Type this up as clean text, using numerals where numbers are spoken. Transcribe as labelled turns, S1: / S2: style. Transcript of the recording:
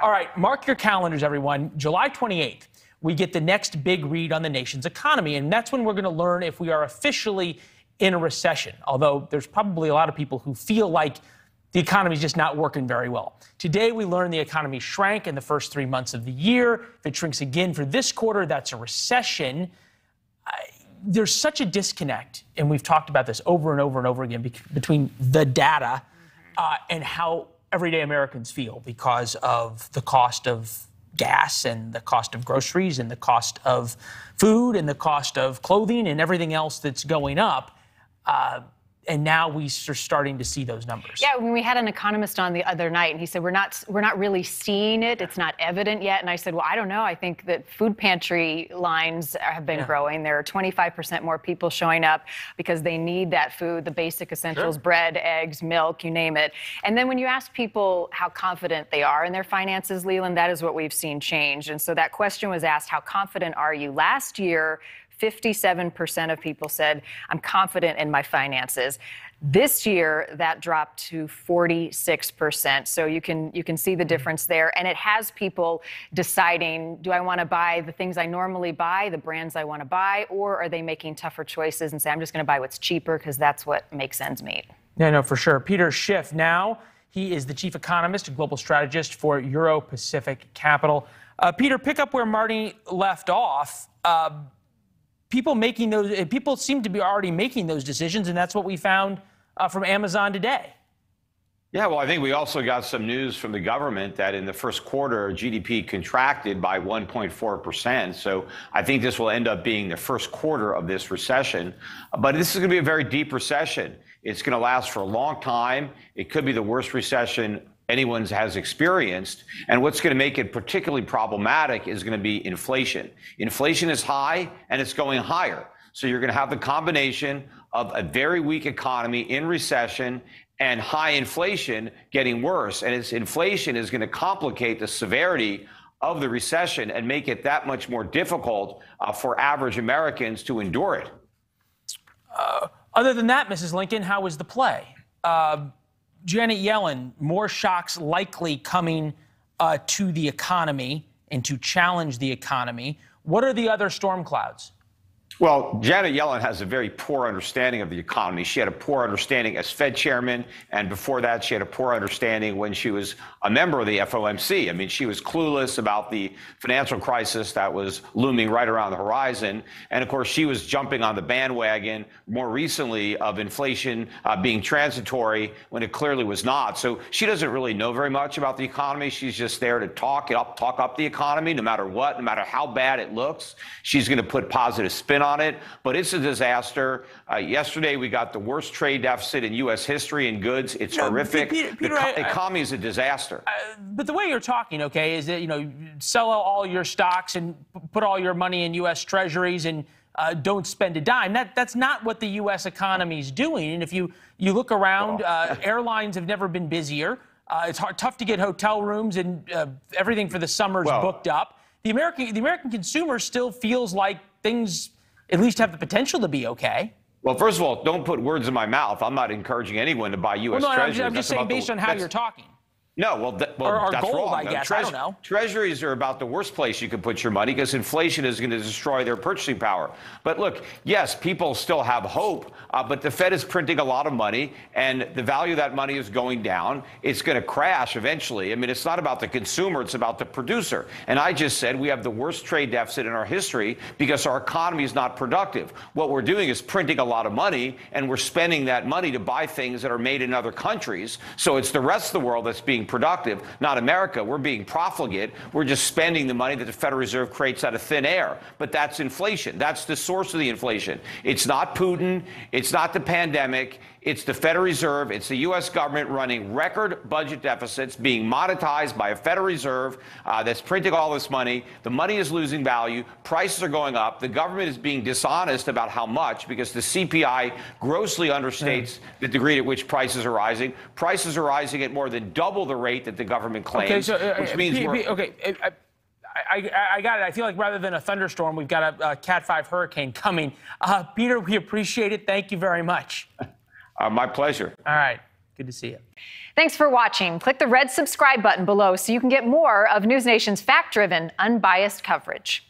S1: All right, mark your calendars, everyone. July 28th, we get the next big read on the nation's economy, and that's when we're going to learn if we are officially in a recession, although there's probably a lot of people who feel like the economy is just not working very well. Today, we learned the economy shrank in the first 3 months of the year. If it shrinks again for this quarter, that's a recession. There's such a disconnect, and we've talked about this over and over and over again, between the data and how everyday Americans feel because of the cost of gas and the cost of groceries and the cost of food and the cost of clothing and everything else that's going up. And now we are starting to see those numbers.
S2: Yeah, when we had an economist on the other night, and he said, we're not really seeing it. It's not evident yet. And I said, well, I don't know. I think that food pantry lines have been growing. There are 25% more people showing up because they need that food, the basic essentials, bread, eggs, milk, you name it. And then when you ask people how confident they are in their finances, Leland, that is what we've seen change. And so that question was asked, how confident are you? Last year, 57% of people said, I'm confident in my finances. This year, that dropped to 46%. So you can see the difference there. And it has people deciding, do I want to buy the things I normally buy, the brands I want to buy, or are they making tougher choices and say, I'm just going to buy what's cheaper because that's what makes ends meet?
S1: Yeah, no, for sure. Peter Schiff, now he is the chief economist and global strategist for Euro-Pacific Capital. Peter, pick up where Marty left off. People seem to be already making those decisions, and that's what we found from Amazon today.
S3: Yeah, well, I think we also got some news from the government that in the first quarter, GDP contracted by 1.4%. So I think this will end up being the first quarter of this recession. But this is going to be a very deep recession. It's going to last for a long time. It could be the worst recession anyone has experienced. And what's going to make it particularly problematic is going to be inflation. Inflation is high and it's going higher. So you're going to have the combination of a very weak economy in recession and high inflation getting worse. And inflation is going to complicate the severity of the recession and make it that much more difficult for average Americans to endure it.
S1: Other than that, Mrs. Lincoln, how was the play? Janet Yellen, more shocks likely coming to the economy and to challenge the economy. What are the other storm clouds?
S3: Well, Janet Yellen has a very poor understanding of the economy. She had a poor understanding as Fed chairman, and before that, she had a poor understanding when she was a member of the FOMC. I mean, she was clueless about the financial crisis that was looming right around the horizon. And of course, she was jumping on the bandwagon more recently of inflation being transitory when it clearly was not. So she doesn't really know very much about the economy. She's just there to talk up the economy, no matter what, no matter how bad it looks. She's going to put positive spin on it, but it's a disaster. Yesterday, we got the worst trade deficit in U.S. history in goods. It's horrific.
S1: Peter,
S3: the economy is a disaster.
S1: But the way you're talking, okay, is that, sell all your stocks and put all your money in U.S. Treasuries and don't spend a dime. That's not what the U.S. economy is doing. And if you look around, airlines have never been busier. It's tough to get hotel rooms, and everything for the summer is booked up. The American consumer still feels like things at least have the potential to be okay.
S3: Well, first of all, don't put words in my mouth. I'm not encouraging anyone to buy U.S. Treasuries.
S1: I'm just saying based on how you're talking.
S3: No, well, that's
S1: gold,
S3: wrong.
S1: I guess. I don't know.
S3: Treasuries are about the worst place you could put your money because inflation is going to destroy their purchasing power. But look, yes, people still have hope, but the Fed is printing a lot of money, and the value of that money is going down. It's going to crash eventually. I mean, it's not about the consumer. It's about the producer. And I just said we have the worst trade deficit in our history because our economy is not productive. What we're doing is printing a lot of money, and we're spending that money to buy things that are made in other countries. So it's the rest of the world that's being productive, not America. We're being profligate. We're just spending the money that the Federal Reserve creates out of thin air. But that's inflation. That's the source of the inflation. It's not Putin. It's not the pandemic. It's the Federal Reserve. It's the U.S. government running record budget deficits, being monetized by a Federal Reserve that's printing all this money. The money is losing value. Prices are going up. The government is being dishonest about how much because the CPI grossly understates the degree at which prices are rising. Prices are rising at more than double the rate that the government claims, which means
S1: I got it. I feel like rather than a thunderstorm, we've got a Cat 5 hurricane coming. Peter, we appreciate it. Thank you very much.
S3: My pleasure.
S1: All right. Good to see you.
S2: Thanks for watching. Click the red subscribe button below so you can get more of NewsNation's fact-driven, unbiased coverage.